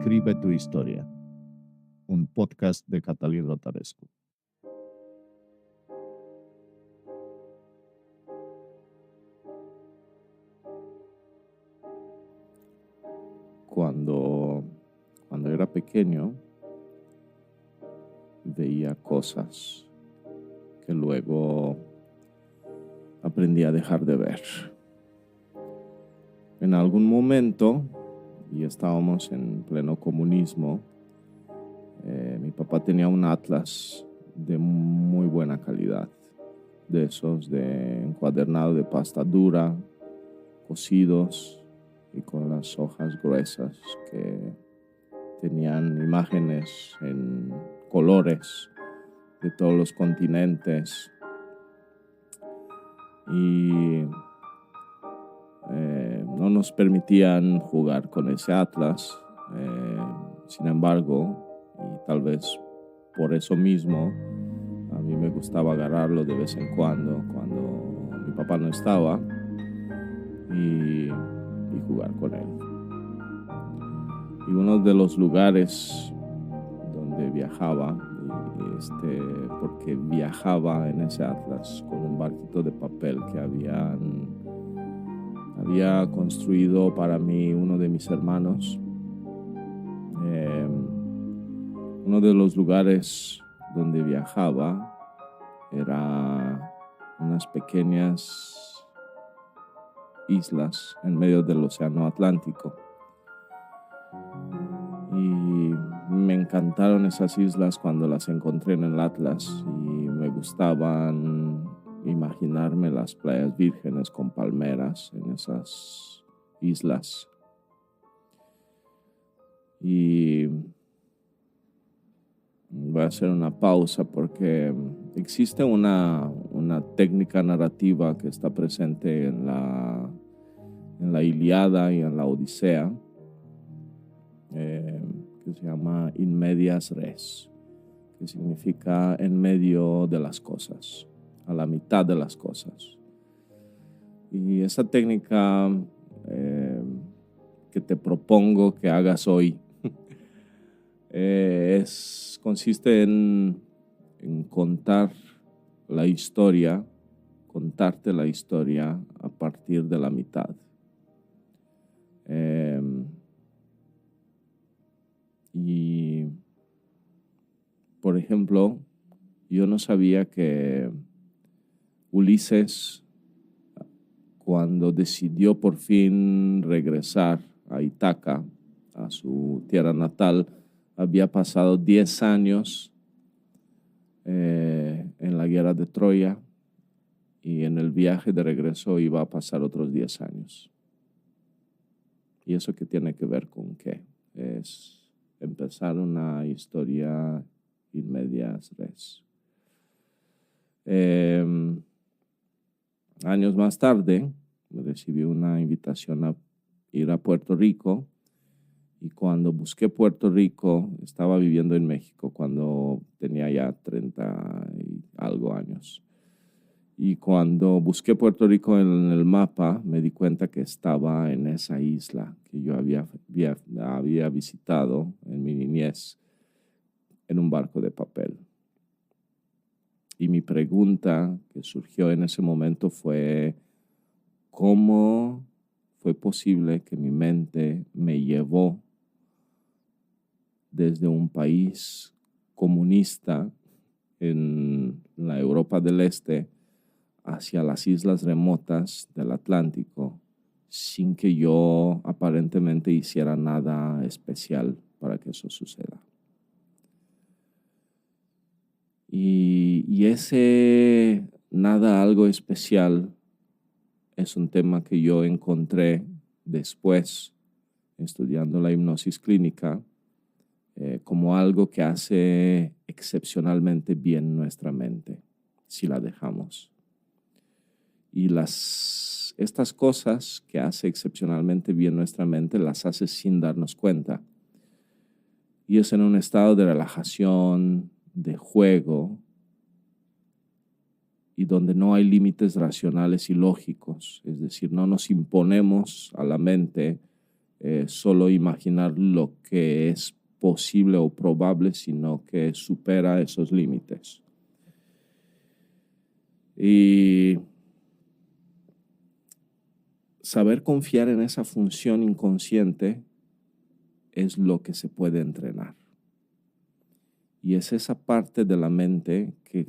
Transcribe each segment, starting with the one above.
Escribe tu historia, un podcast de Catalina Rotarescu. Cuando era pequeño, veía cosas que luego aprendí a dejar de ver. En algún momento, y estábamos en pleno comunismo, mi papá tenía un atlas de muy buena calidad, de esos de encuadernado de pasta dura, cosidos y con las hojas gruesas que tenían imágenes en colores de todos los continentes y no nos permitían jugar con ese atlas. Sin embargo, y tal vez por eso mismo, a mí me gustaba agarrarlo de vez en cuando mi papá no estaba y jugar con él. Y uno de los lugares donde viajaba, porque viajaba en ese atlas con un barquito de papel que había construido para mí uno de mis hermanos. Uno de los lugares donde viajaba era unas pequeñas islas en medio del océano Atlántico. Y me encantaron esas islas cuando las encontré en el atlas y me gustaban imaginarme las playas vírgenes con palmeras en esas islas. Y voy a hacer una pausa porque existe una técnica narrativa que está presente en la Ilíada y en la Odisea, que se llama in medias res, que significa en medio de las cosas, a la mitad de las cosas. Y esa técnica que te propongo que hagas hoy consiste en contarte la historia a partir de la mitad. Y, por ejemplo, yo no sabía que Ulises, cuando decidió por fin regresar a Ítaca, a su tierra natal, había pasado 10 años en la guerra de Troya y en el viaje de regreso iba a pasar otros 10 años. ¿Y eso qué tiene que ver con qué? Es empezar una historia in medias res. Años más tarde, recibí una invitación a ir a Puerto Rico. Y cuando busqué Puerto Rico, estaba viviendo en México cuando tenía ya 30 y algo años. Y cuando busqué Puerto Rico en el mapa, me di cuenta que estaba en esa isla que yo había visitado en mi niñez en un barco de papel. Y mi pregunta que surgió en ese momento fue, ¿cómo fue posible que mi mente me llevó desde un país comunista en la Europa del Este hacia las islas remotas del Atlántico sin que yo aparentemente hiciera nada especial para que eso suceda? Y ese nada algo especial es un tema que yo encontré después estudiando la hipnosis clínica como algo que hace excepcionalmente bien nuestra mente, si la dejamos. Y estas cosas que hace excepcionalmente bien nuestra mente, las hace sin darnos cuenta. Y es en un estado de relajación, de juego, y donde no hay límites racionales y lógicos. Es decir, no nos imponemos a la mente solo imaginar lo que es posible o probable, sino que supera esos límites. Y saber confiar en esa función inconsciente es lo que se puede entrenar. Y es esa parte de la mente que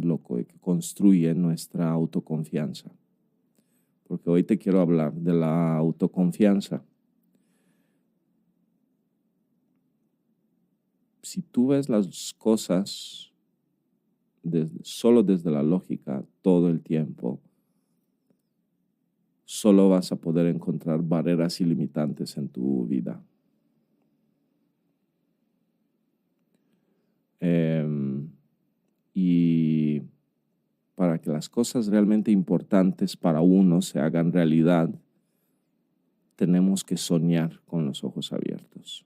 construye nuestra autoconfianza. Porque hoy te quiero hablar de la autoconfianza. Si tú ves las cosas solo desde la lógica todo el tiempo, solo vas a poder encontrar barreras ilimitantes en tu vida. Y para que las cosas realmente importantes para uno se hagan realidad, tenemos que soñar con los ojos abiertos.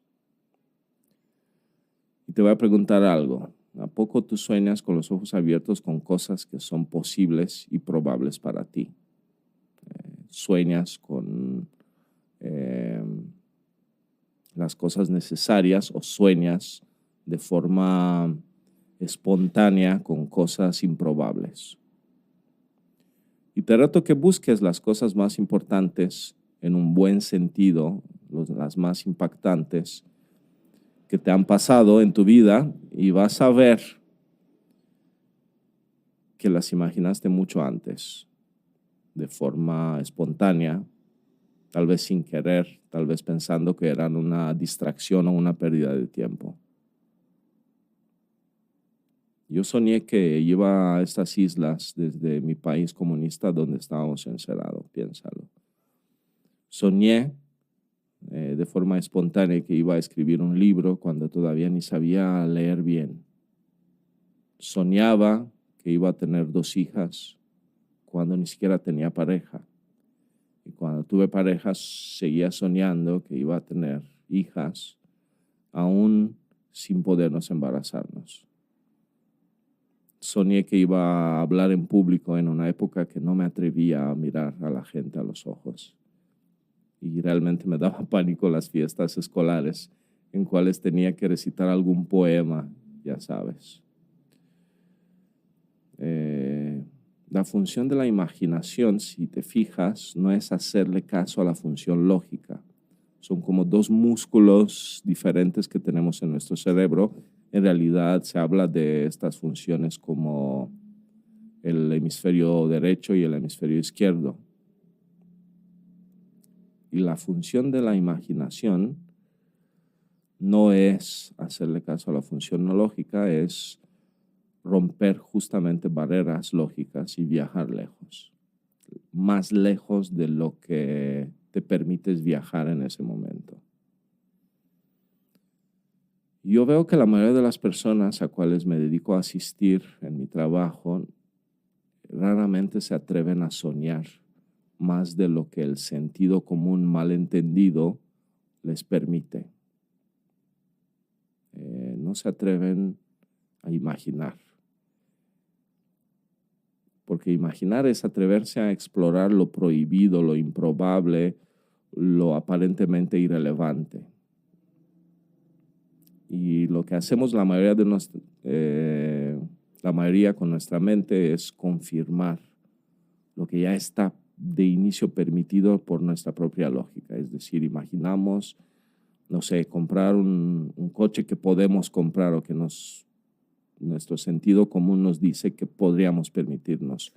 Y te voy a preguntar algo. ¿A poco tú sueñas con los ojos abiertos con cosas que son posibles y probables para ti? Sueñas con las cosas necesarias o sueñas de forma espontánea con cosas improbables. Y te reto que busques las cosas más importantes en un buen sentido, las más impactantes que te han pasado en tu vida, y vas a ver que las imaginaste mucho antes, de forma espontánea, tal vez sin querer, tal vez pensando que eran una distracción o una pérdida de tiempo. Yo soñé que iba a estas islas desde mi país comunista donde estábamos encerrados, piénsalo. Soñé de forma espontánea que iba a escribir un libro cuando todavía ni sabía leer bien. Soñaba que iba a tener 2 hijas cuando ni siquiera tenía pareja. Y cuando tuve pareja seguía soñando que iba a tener hijas aún sin podernos embarazarnos. Soñé que iba a hablar en público en una época que no me atrevía a mirar a la gente a los ojos. Y realmente me daba pánico las fiestas escolares en cuales tenía que recitar algún poema, ya sabes. La función de la imaginación, si te fijas, no es hacerle caso a la función lógica. Son como 2 músculos diferentes que tenemos en nuestro cerebro. En realidad se habla de estas funciones como el hemisferio derecho y el hemisferio izquierdo. Y la función de la imaginación no es hacerle caso a la función no lógica, es romper justamente barreras lógicas y viajar lejos, más lejos de lo que te permites viajar en ese momento. Yo veo que la mayoría de las personas a cuales me dedico a asistir en mi trabajo raramente se atreven a soñar más de lo que el sentido común malentendido les permite. No se atreven a imaginar. Porque imaginar es atreverse a explorar lo prohibido, lo improbable, lo aparentemente irrelevante. Y lo que hacemos la mayoría con nuestra mente es confirmar lo que ya está de inicio permitido por nuestra propia lógica. Es decir, imaginamos, no sé, comprar un coche que podemos comprar o que nuestro sentido común nos dice que podríamos permitirnos.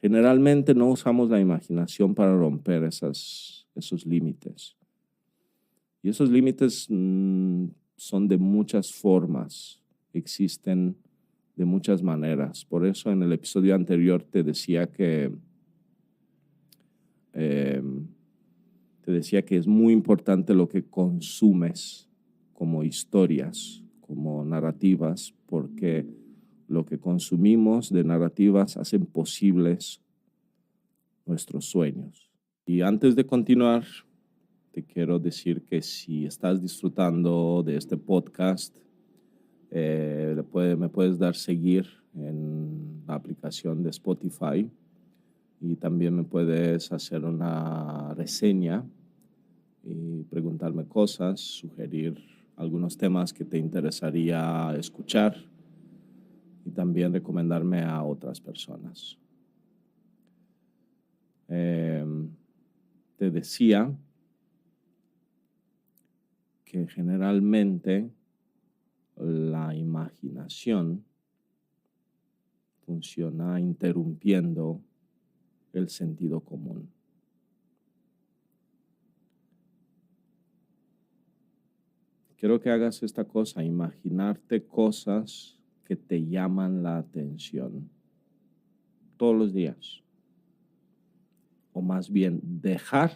Generalmente no usamos la imaginación para romper esos límites. Y esos límites son de muchas formas, existen de muchas maneras. Por eso en el episodio anterior te decía que es muy importante lo que consumes como historias, como narrativas, porque lo que consumimos de narrativas hacen posibles nuestros sueños. Y antes de continuar, te quiero decir que si estás disfrutando de este podcast, me puedes dar seguir en la aplicación de Spotify y también me puedes hacer una reseña y preguntarme cosas, sugerir algunos temas que te interesaría escuchar y también recomendarme a otras personas. Te decía que generalmente la imaginación funciona interrumpiendo el sentido común. Quiero que hagas esta cosa, imaginarte cosas que te llaman la atención todos los días. O más bien, dejar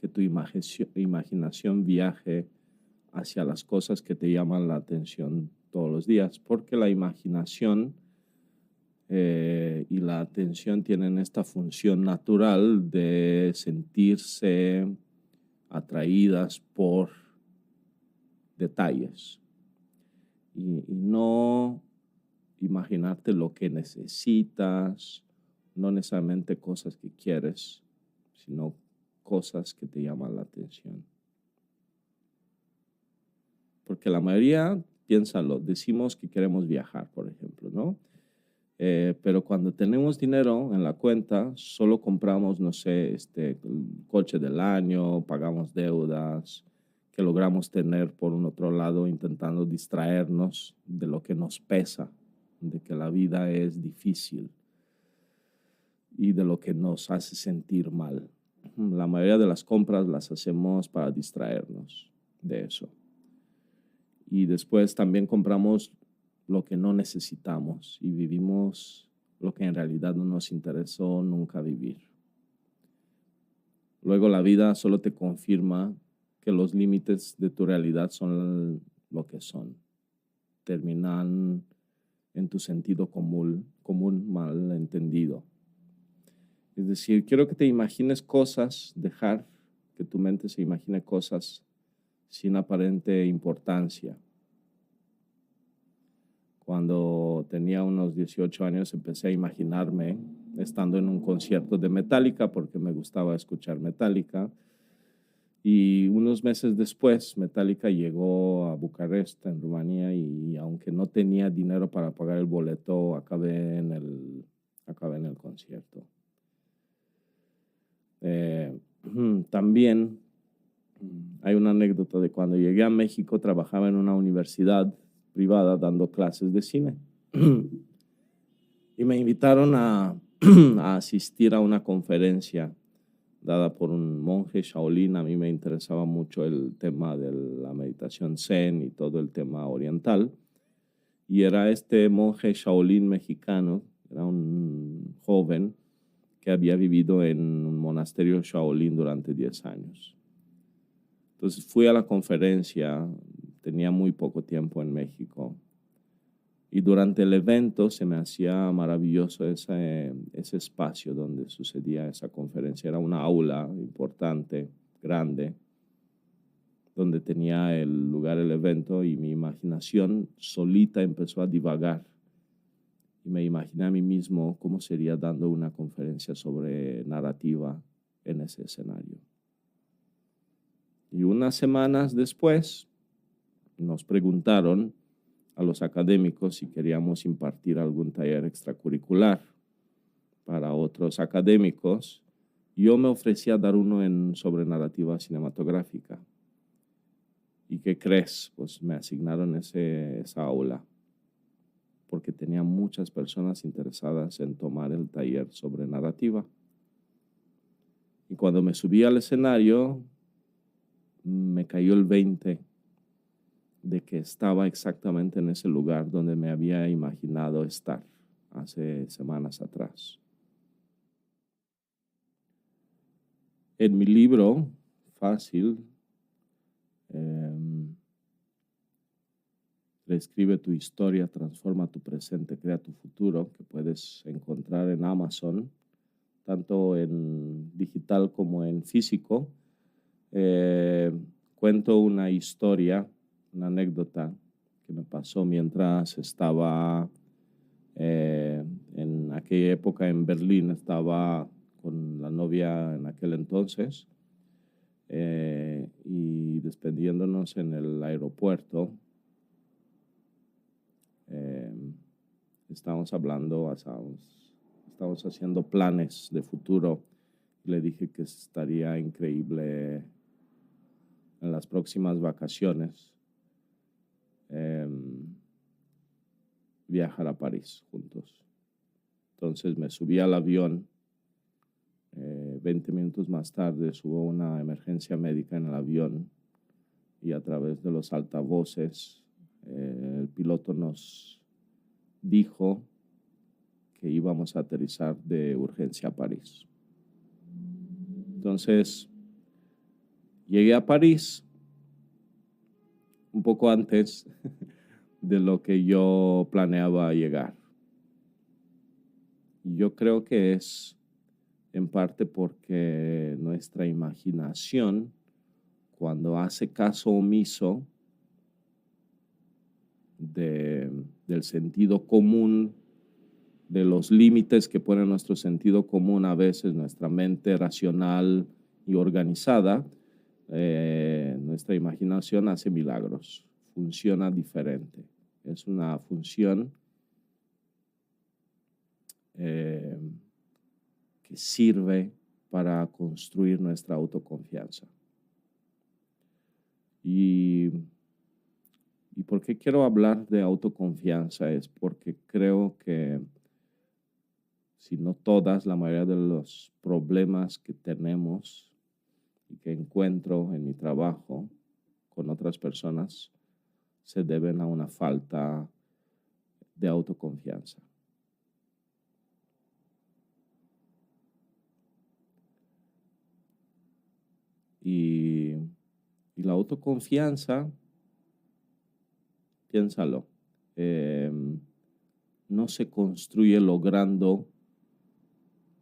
que tu imaginación viaje hacia las cosas que te llaman la atención todos los días, porque la imaginación y la atención tienen esta función natural de sentirse atraídas por detalles y no imaginarte lo que necesitas, no necesariamente cosas que quieres, sino cosas que te llaman la atención. Porque la mayoría, piénsalo, decimos que queremos viajar, por ejemplo, ¿no? Pero cuando tenemos dinero en la cuenta, solo compramos, no sé, el coche del año, pagamos deudas que logramos tener por un otro lado, intentando distraernos de lo que nos pesa, de que la vida es difícil y de lo que nos hace sentir mal. La mayoría de las compras las hacemos para distraernos de eso. Y después también compramos lo que no necesitamos y vivimos lo que en realidad no nos interesó nunca vivir. Luego la vida solo te confirma que los límites de tu realidad son lo que son. Terminan en tu sentido común mal entendido. Es decir, quiero que te imagines cosas, dejar que tu mente se imagine cosas sin aparente importancia. Cuando tenía unos 18 años empecé a imaginarme estando en un concierto de Metallica porque me gustaba escuchar Metallica. Y unos meses después Metallica llegó a Bucarest, en Rumanía, y aunque no tenía dinero para pagar el boleto, acabé en el concierto. También hay una anécdota de cuando llegué a México, trabajaba en una universidad privada dando clases de cine. Y me invitaron a asistir a una conferencia dada por un monje Shaolin. A mí me interesaba mucho el tema de la meditación Zen y todo el tema oriental. Y era este monje Shaolin mexicano, era un joven que había vivido en un monasterio Shaolin durante 10 años. Entonces fui a la conferencia, tenía muy poco tiempo en México. Y durante el evento se me hacía maravilloso ese espacio donde sucedía esa conferencia. Era una aula importante, grande, donde tenía el lugar el evento, y mi imaginación solita empezó a divagar. Y me imaginé a mí mismo cómo sería dando una conferencia sobre narrativa en ese escenario. Y unas semanas después nos preguntaron a los académicos si queríamos impartir algún taller extracurricular para otros académicos. Yo me ofrecí a dar uno sobre narrativa cinematográfica. ¿Y qué crees? Pues me asignaron esa aula porque tenía muchas personas interesadas en tomar el taller sobre narrativa. Y cuando me subí al escenario, me cayó el 20 de que estaba exactamente en ese lugar donde me había imaginado estar hace semanas atrás. En mi libro, Fácil, reescribe tu historia, transforma tu presente, crea tu futuro, que puedes encontrar en Amazon, tanto en digital como en físico. Cuento una historia, una anécdota que me pasó mientras estaba en aquella época en Berlín. Estaba con la novia en aquel entonces. y despidiéndonos en el aeropuerto, eh, estábamos hablando, estábamos haciendo planes de futuro. Le dije que estaría increíble en las próximas vacaciones viajar a París juntos. Entonces me subí al avión. 20 minutos más tarde hubo una emergencia médica en el avión y a través de los altavoces el piloto nos dijo que íbamos a aterrizar de urgencia a París. Entonces llegué a París un poco antes de lo que yo planeaba llegar. Y yo creo que es en parte porque nuestra imaginación, cuando hace caso omiso del sentido común, de los límites que pone nuestro sentido común, a veces nuestra mente racional y organizada, nuestra imaginación hace milagros, funciona diferente. Es una función que sirve para construir nuestra autoconfianza. ¿Y por qué quiero hablar de autoconfianza? Es porque creo que, si no todas, la mayoría de los problemas que tenemos y que encuentro en mi trabajo con otras personas se deben a una falta de autoconfianza. Y la autoconfianza, piénsalo, no se construye logrando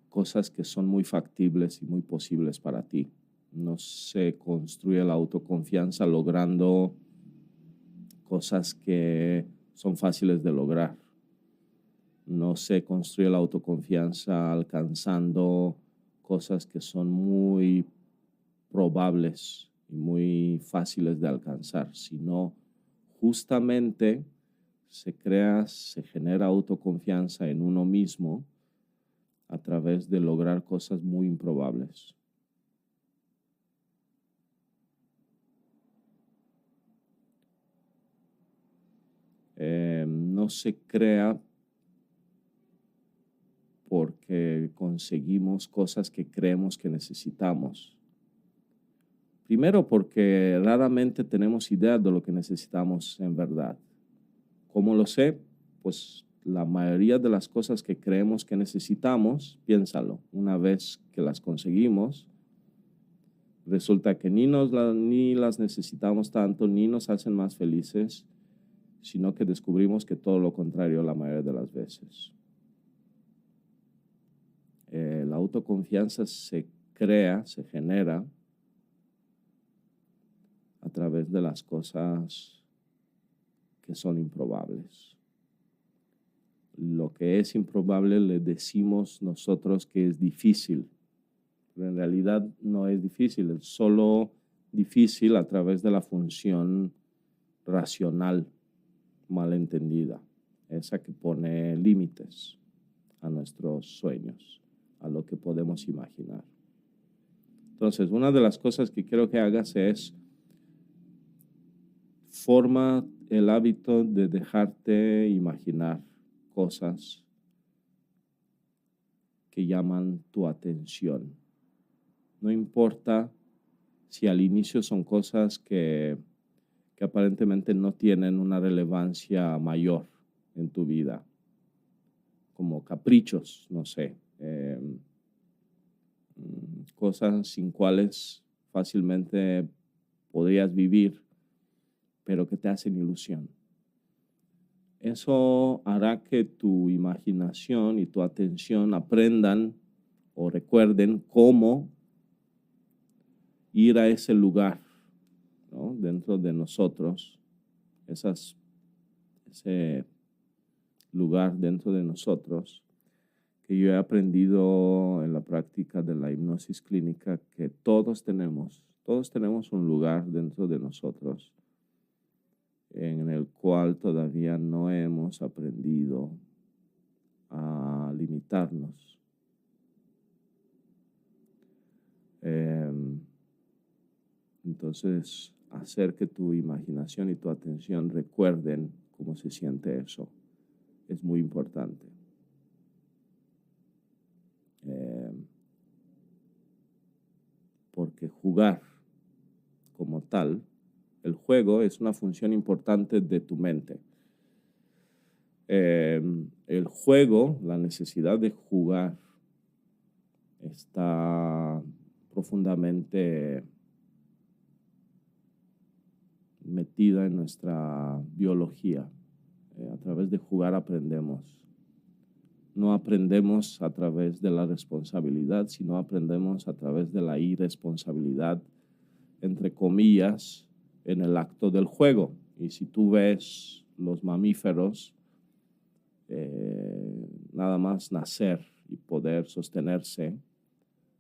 cosas que son muy factibles y muy posibles para ti. No se construye la autoconfianza logrando cosas que son fáciles de lograr. No se construye la autoconfianza alcanzando cosas que son muy probables y muy fáciles de alcanzar, sino justamente se genera autoconfianza en uno mismo a través de lograr cosas muy improbables. No se crea porque conseguimos cosas que creemos que necesitamos. Primero, porque raramente tenemos idea de lo que necesitamos en verdad. ¿Cómo lo sé? Pues la mayoría de las cosas que creemos que necesitamos, piénsalo, una vez que las conseguimos, resulta que ni las necesitamos tanto, ni nos hacen más felices, sino que descubrimos que todo lo contrario la mayoría de las veces. La autoconfianza se genera a través de las cosas que son improbables. Lo que es improbable le decimos nosotros que es difícil, pero en realidad no es difícil, es solo difícil a través de la función racional malentendida, esa que pone límites a nuestros sueños, a lo que podemos imaginar. Entonces, una de las cosas que quiero que hagas es forma el hábito de dejarte imaginar cosas que llaman tu atención. No importa si al inicio son cosas que aparentemente no tienen una relevancia mayor en tu vida, como caprichos, no sé, cosas sin cuales fácilmente podrías vivir, pero que te hacen ilusión. Eso hará que tu imaginación y tu atención aprendan o recuerden cómo ir a ese lugar, ¿no? Dentro de nosotros, ese lugar dentro de nosotros que yo he aprendido en la práctica de la hipnosis clínica que todos tenemos Todos tenemos un lugar dentro de nosotros en el cual todavía no hemos aprendido a limitarnos. Entonces, hacer que tu imaginación y tu atención recuerden cómo se siente eso es muy importante. Porque jugar como tal, el juego es una función importante de tu mente. El juego, la necesidad de jugar, está profundamente metida en nuestra biología. A través de jugar aprendemos. No aprendemos a través de la responsabilidad, sino aprendemos a través de la irresponsabilidad, entre comillas, en el acto del juego. Y si tú ves los mamíferos, nada más nacer y poder sostenerse,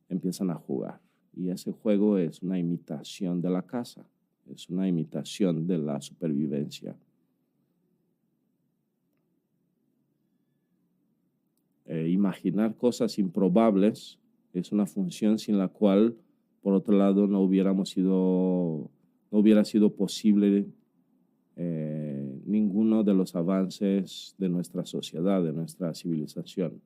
empiezan a jugar. Y ese juego es una imitación de la caza, es una imitación de la supervivencia. Imaginar cosas improbables es una función sin la cual, por otro lado, no hubiera sido posible ninguno de los avances de nuestra sociedad, de nuestra civilización.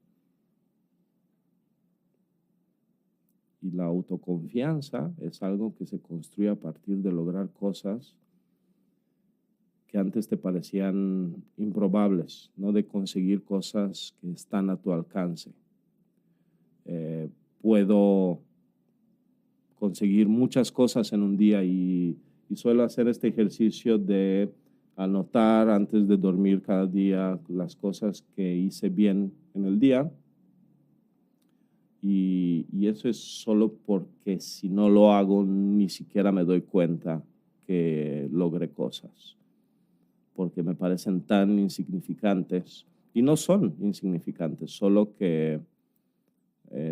Y la autoconfianza es algo que se construye a partir de lograr cosas que antes te parecían improbables, no de conseguir cosas que están a tu alcance. Puedo conseguir muchas cosas en un día y suelo hacer este ejercicio de anotar antes de dormir cada día las cosas que hice bien en el día. Y eso es solo porque si no lo hago ni siquiera me doy cuenta que logré cosas, porque me parecen tan insignificantes, y no son insignificantes, solo que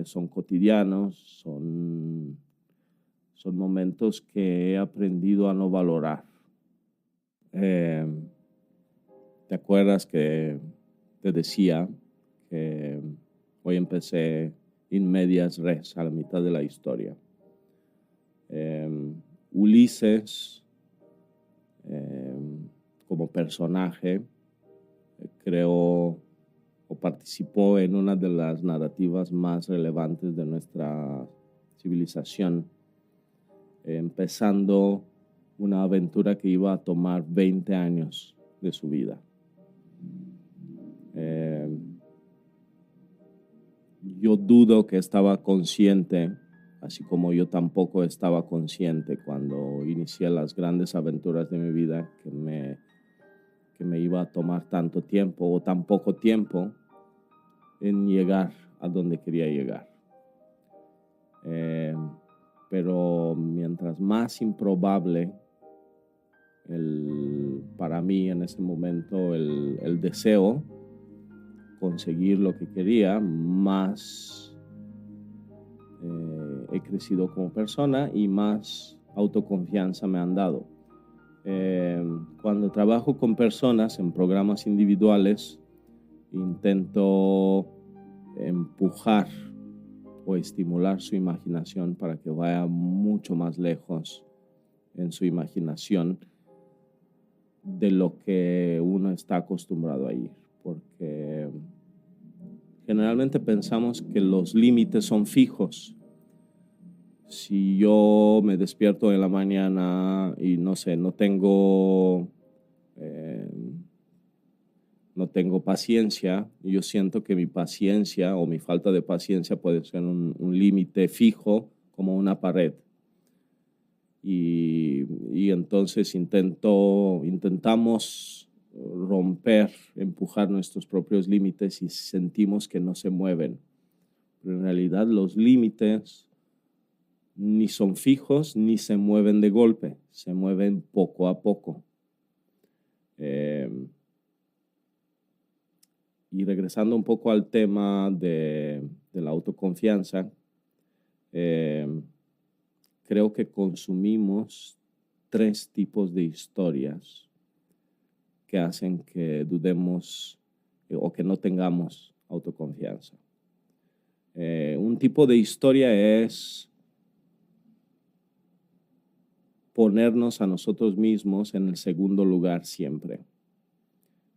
son cotidianos, son momentos que he aprendido a no valorar. ¿Te acuerdas que te decía que hoy empecé in medias res, a la mitad de la historia? Ulises, como personaje, creó o participó en una de las narrativas más relevantes de nuestra civilización, empezando una aventura que iba a tomar 20 años de su vida. Yo dudo que estaba consciente, así como yo tampoco estaba consciente cuando inicié las grandes aventuras de mi vida, que me iba a tomar tanto tiempo o tan poco tiempo en llegar a donde quería llegar. Pero mientras más improbable para mí en ese momento el deseo, conseguir lo que quería, más he crecido como persona y más autoconfianza me han dado. Cuando trabajo con personas en programas individuales, intento empujar o estimular su imaginación para que vaya mucho más lejos en su imaginación de lo que uno está acostumbrado a ir, porque generalmente pensamos que los límites son fijos. Si yo me despierto en la mañana y no tengo paciencia, yo siento que mi paciencia o mi falta de paciencia puede ser un límite fijo como una pared. Y entonces intentamos romper, empujar nuestros propios límites y sentimos que no se mueven. Pero en realidad los límites ni son fijos ni se mueven de golpe, se mueven poco a poco. Y regresando un poco al tema de la autoconfianza, creo que consumimos 3 tipos de historias que hacen que dudemos o que no tengamos autoconfianza. Un tipo de historia es ponernos a nosotros mismos en el segundo lugar siempre.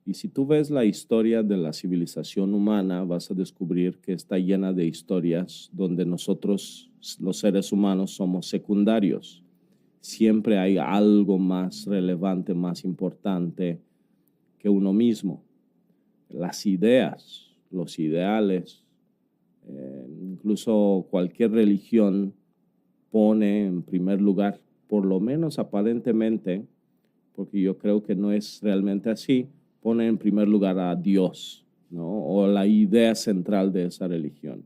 Y si tú ves la historia de la civilización humana, vas a descubrir que está llena de historias donde nosotros, los seres humanos, somos secundarios. Siempre hay algo más relevante, más importante que uno mismo. Las ideas, los ideales, incluso cualquier religión pone en primer lugar, por lo menos aparentemente, porque yo creo que no es realmente así, pone en primer lugar a Dios, ¿no? O la idea central de esa religión.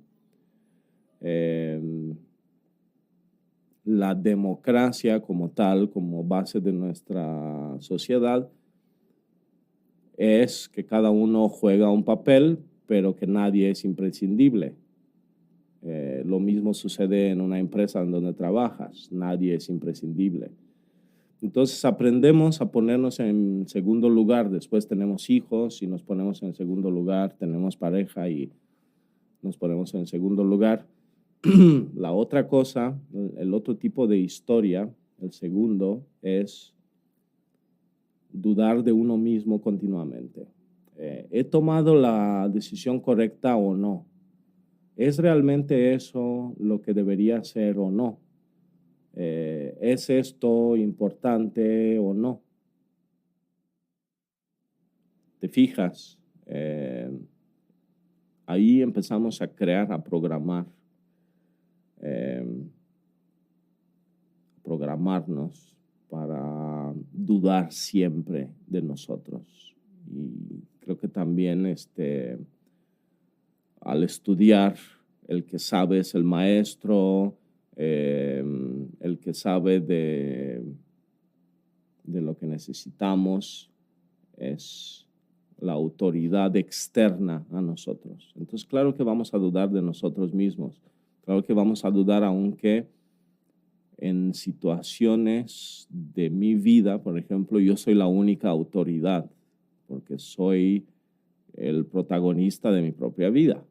La democracia como tal, como base de nuestra sociedad, es que cada uno juega un papel, pero que nadie es imprescindible. Lo mismo sucede en una empresa en donde trabajas, nadie es imprescindible. Entonces aprendemos a ponernos en segundo lugar, después tenemos hijos y nos ponemos en segundo lugar, tenemos pareja y nos ponemos en segundo lugar. La otra cosa, el otro tipo de historia, el segundo, es dudar de uno mismo continuamente. ¿He tomado la decisión correcta o no? ¿Es realmente eso lo que debería ser o no? ¿Es esto importante o no? ¿Te fijas? Ahí empezamos a crear, a programarnos para dudar siempre de nosotros. Y creo que también al estudiar, el que sabe es el maestro, el que sabe de lo que necesitamos es la autoridad externa a nosotros. Entonces, claro que vamos a dudar de nosotros mismos. Claro que vamos a dudar aunque en situaciones de mi vida, por ejemplo, yo soy la única autoridad porque soy el protagonista de mi propia vida.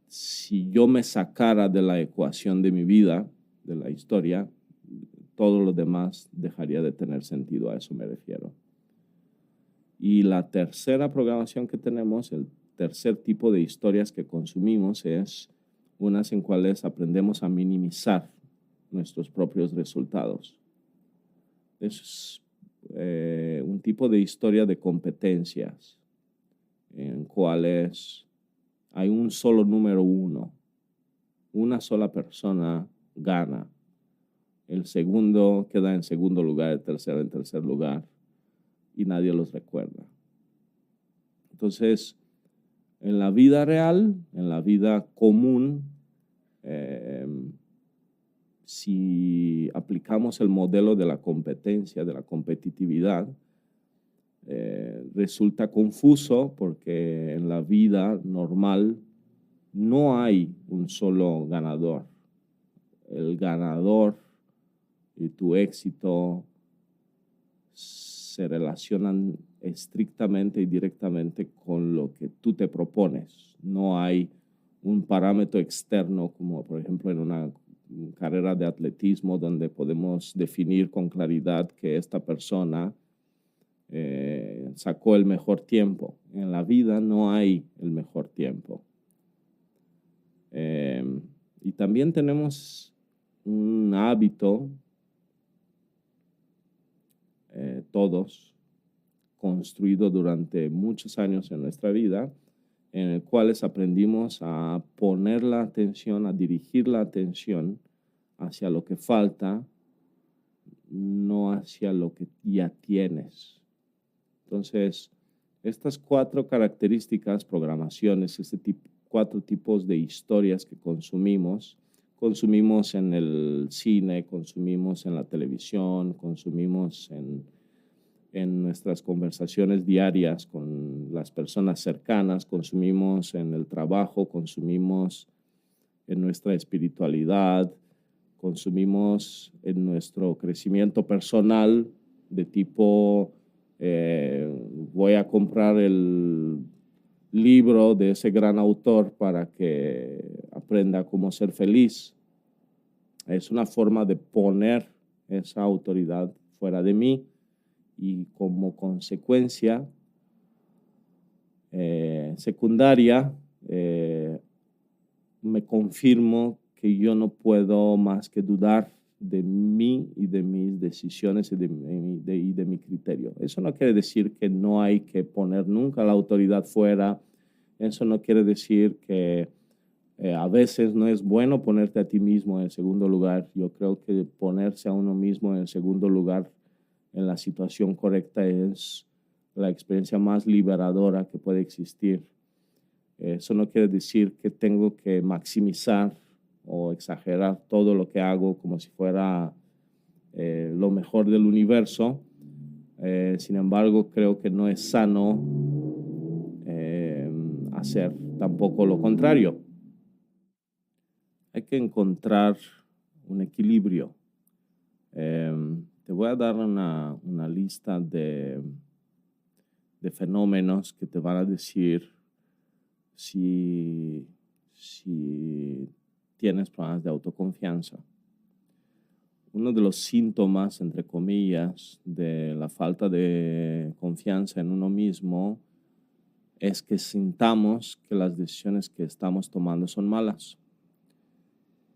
Si yo me sacara de la ecuación de mi vida, de la historia, todo lo demás dejaría de tener sentido, a eso me refiero. Y la tercera programación que tenemos, el tercer tipo de historias que consumimos es unas en cuales aprendemos a minimizar nuestros propios resultados. Es un tipo de historia de competencias en cuales hay un solo número uno, una sola persona gana, el segundo queda en segundo lugar, el tercero en tercer lugar y nadie los recuerda. Entonces, en la vida real, en la vida común, si aplicamos el modelo de la competencia, de la competitividad, resulta confuso porque en la vida normal no hay un solo ganador. El ganador y tu éxito se relacionan estrictamente y directamente con lo que tú te propones. No hay un parámetro externo como por ejemplo en una carrera de atletismo donde podemos definir con claridad que esta persona sacó el mejor tiempo. En la vida no hay el mejor tiempo. Y también tenemos un hábito, todos, construido durante muchos años en nuestra vida, en el cual aprendimos a poner la atención, a dirigir la atención hacia lo que falta, no hacia lo que ya tienes. Entonces, estas 4 características, programaciones, 4 tipos de historias que consumimos en el cine, consumimos en la televisión, consumimos en nuestras conversaciones diarias con las personas cercanas, consumimos en el trabajo, consumimos en nuestra espiritualidad, consumimos en nuestro crecimiento personal de tipo, voy a comprar el libro de ese gran autor para que aprenda cómo ser feliz. Es una forma de poner esa autoridad fuera de mí y como consecuencia secundaria, me confirmo que yo no puedo más que dudar de mí y de mis decisiones y de mi criterio. Eso no quiere decir que no hay que poner nunca la autoridad fuera. Eso no quiere decir que a veces no es bueno ponerte a ti mismo en el segundo lugar. Yo creo que ponerse a uno mismo en el segundo lugar en la situación correcta es la experiencia más liberadora que puede existir. Eso no quiere decir que tengo que maximizar o exagerar todo lo que hago como si fuera lo mejor del universo. Sin embargo, creo que no es sano hacer tampoco lo contrario. Hay que encontrar un equilibrio. Te voy a dar una lista de fenómenos que te van a decir si tienes problemas de autoconfianza. Uno de los síntomas, entre comillas, de la falta de confianza en uno mismo es que sintamos que las decisiones que estamos tomando son malas.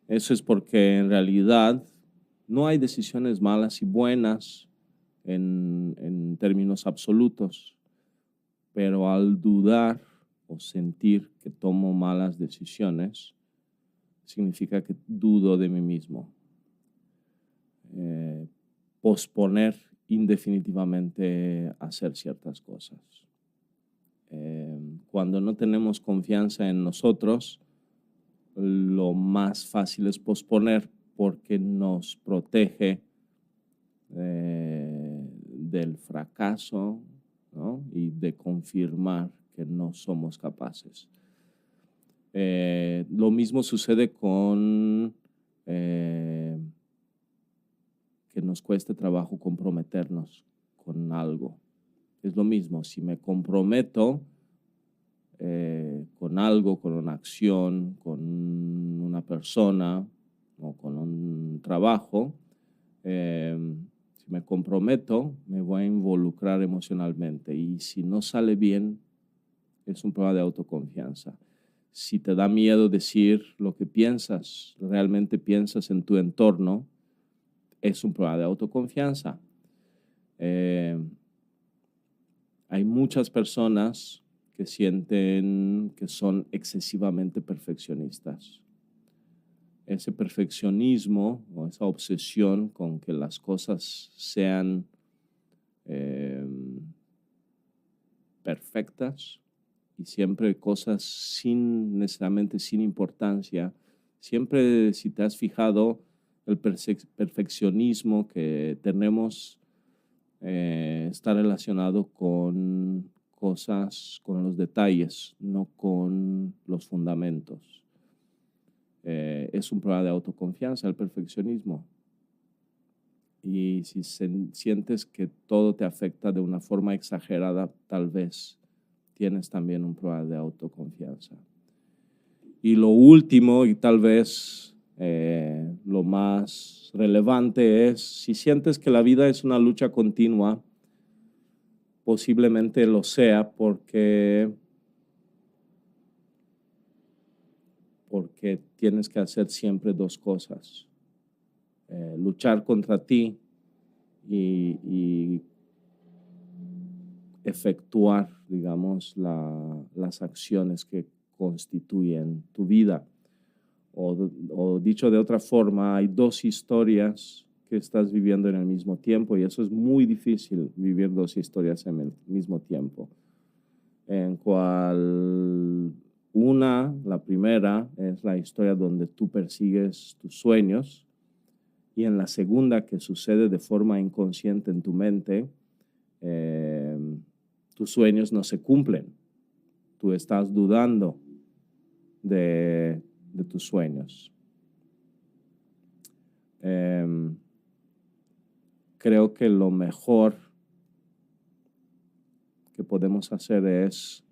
Eso es porque en realidad no hay decisiones malas y buenas en términos absolutos, pero al dudar o sentir que tomo malas decisiones, significa que dudo de mí mismo. Posponer indefinitivamente hacer ciertas cosas. Cuando no tenemos confianza en nosotros, lo más fácil es posponer porque nos protege del fracaso, ¿no? Y de confirmar que no somos capaces. Lo mismo sucede con que nos cueste trabajo comprometernos con algo. Es lo mismo, si me comprometo con algo, con una acción, con una persona o con un trabajo, si me comprometo, me voy a involucrar emocionalmente y si no sale bien, es un problema de autoconfianza. Si te da miedo decir lo que piensas, realmente piensas en tu entorno, es un problema de autoconfianza. Hay muchas personas que sienten que son excesivamente perfeccionistas. Ese perfeccionismo o esa obsesión con que las cosas sean perfectas y siempre cosas necesariamente sin importancia. Siempre, si te has fijado, el perfeccionismo que tenemos está relacionado con cosas, con los detalles, no con los fundamentos. Es un problema de autoconfianza, el perfeccionismo. Y si sientes que todo te afecta de una forma exagerada, tal vez tienes también un problema de autoconfianza. Y lo último, y tal vez lo más relevante, es si sientes que la vida es una lucha continua, posiblemente lo sea porque tienes que hacer siempre dos cosas. Luchar contra ti y efectuar, digamos, las acciones que constituyen tu vida. O dicho de otra forma, hay dos historias que estás viviendo en el mismo tiempo y eso es muy difícil, vivir dos historias en el mismo tiempo. En cual la primera es la historia donde tú persigues tus sueños y en la segunda, que sucede de forma inconsciente en tu mente, tus sueños no se cumplen. Tú estás dudando de de tus sueños. Creo que lo mejor que podemos hacer es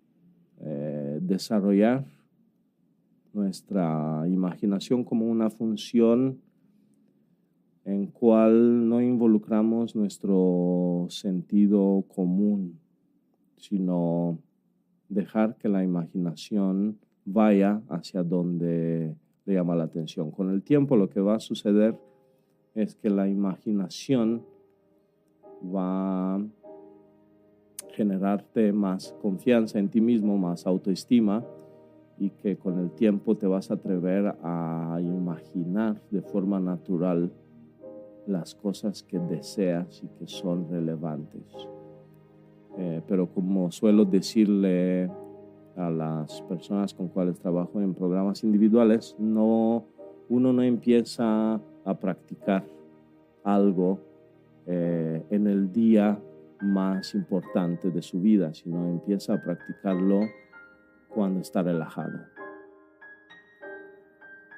desarrollar nuestra imaginación como una función en cual no involucramos nuestro sentido común, sino dejar que la imaginación vaya hacia donde le llama la atención. Con el tiempo lo que va a suceder es que la imaginación va a generarte más confianza en ti mismo, más autoestima, y que con el tiempo te vas a atrever a imaginar de forma natural las cosas que deseas y que son relevantes. Pero como suelo decirle a las personas con cuales trabajo en programas individuales, uno no empieza a practicar algo en el día más importante de su vida, sino empieza a practicarlo cuando está relajado.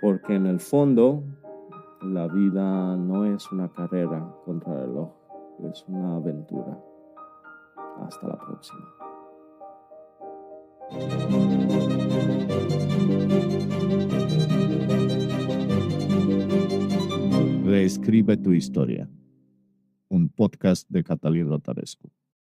Porque en el fondo, la vida no es una carrera contra el reloj, es una aventura. Hasta la próxima. Reescribe tu historia. Un podcast de Catalina Taresco.